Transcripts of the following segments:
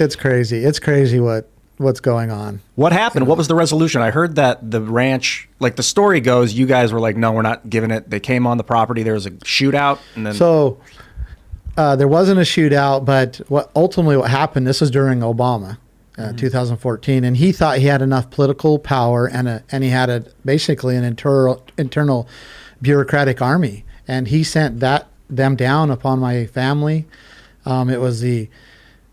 It's crazy. It's crazy what's going on. What happened? What was the resolution? I heard that the ranch, like the story goes, you guys were like, no, we're not giving it. They came on the property. There was a shootout. And then So there wasn't a shootout, but what happened, this was during Obama, 2014, and he thought he had enough political power and he had basically an internal bureaucratic army. And he sent them down upon my family. It was the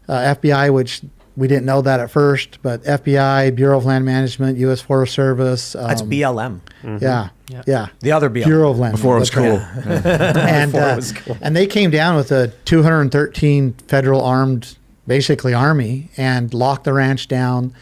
FBI, which we didn't know that at first, but FBI, Bureau of Land Management, U.S. Forest Service. That's BLM. Yeah. The other BLM. Bureau of Land before it was cool. And they came down with a 213 federal armed, basically army, and locked the ranch down.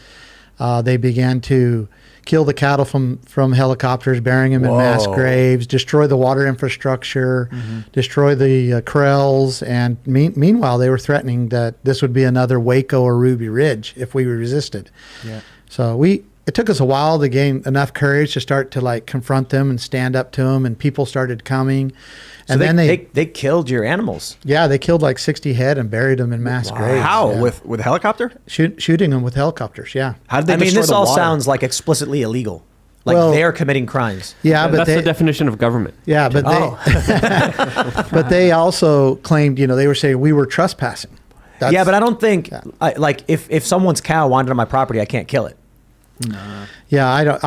They began to kill the cattle from helicopters, burying them in mass graves, destroy the water infrastructure, destroy the corrals, and meanwhile they were threatening that this would be another Waco or Ruby Ridge if we resisted. Yeah. So it took us a while to gain enough courage to start to like confront them and stand up to them, and people started coming. And so then they killed your animals. Yeah, they killed like 60 head and buried them in mass graves. How? Yeah. With a helicopter? Shooting them with helicopters, yeah. How did they destroy this the all water? sounds like explicitly illegal. Like they're committing crimes. Yeah, but that's the definition of government. Yeah, but but they also claimed, they were saying we were trespassing. But I don't think like if someone's cow wandered on my property, I can't kill it. No. Yeah,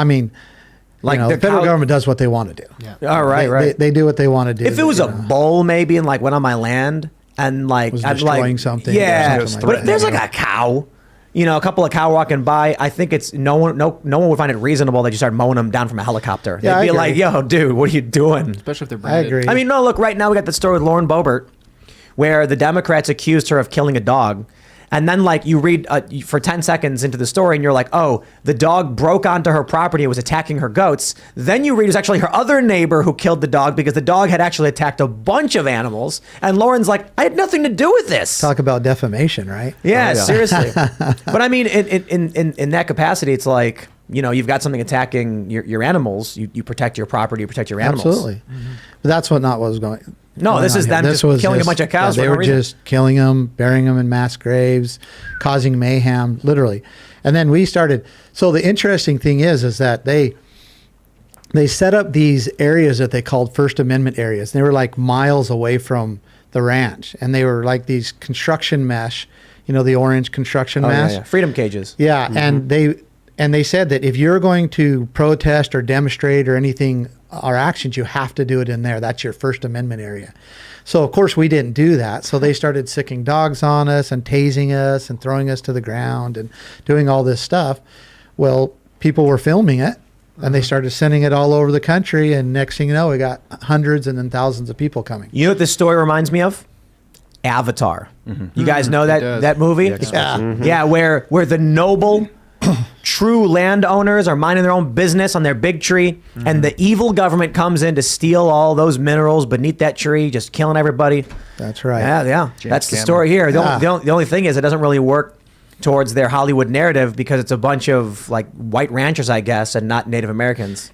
like the federal government does what they want to do. Yeah. All right, They do what they want to do. If it was a bull, maybe, and like went on my land and like was I'd destroying like something. Yeah, something but if there's like a cow, a couple of cow walking by, I think it's no one would find it reasonable that you start mowing them down from a helicopter. Yeah, They'd be I like, agree. "Yo, dude, what are you doing?" Especially if they're I branded. agree. I mean, no, look, right now we got the story with Lauren Boebert, where the Democrats accused her of killing a dog. And then, like, you read for 10 seconds into the story, and you're like, oh, the dog broke onto her property and was attacking her goats. Then you read it's actually her other neighbor who killed the dog because the dog had actually attacked a bunch of animals. And Lauren's like, I had nothing to do with this. Talk about defamation, right? Yeah, seriously. But I mean, in that capacity, it's like, you've got something attacking your animals. You protect your property, you protect your animals. Absolutely. But that's what was going. No, this is them just killing a bunch of cows. They were just killing them, burying them in mass graves, causing mayhem, literally. And then we started. So the interesting thing is that they set up these areas that they called First Amendment areas. They were like miles away from the ranch, and they were like these construction mesh, the orange construction mesh. Yeah. Freedom cages. Yeah, and they said that if you're going to protest or demonstrate or anything, our actions, you have to do it in there. That's your First Amendment area. So, of course, we didn't do that. So they started sicking dogs on us and tasing us and throwing us to the ground and doing all this stuff. Well, people were filming it, and they started sending it all over the country. And next thing you know, we got hundreds and then thousands of people coming. You know what this story reminds me of? Avatar. You guys know that movie? Yeah, where the noble... true landowners are minding their own business on their big tree, and the evil government comes in to steal all those minerals beneath that tree, just killing everybody. That's right. Yeah. That's the story here. The only thing is it doesn't really work towards their Hollywood narrative because it's a bunch of like white ranchers, I guess, and not Native Americans.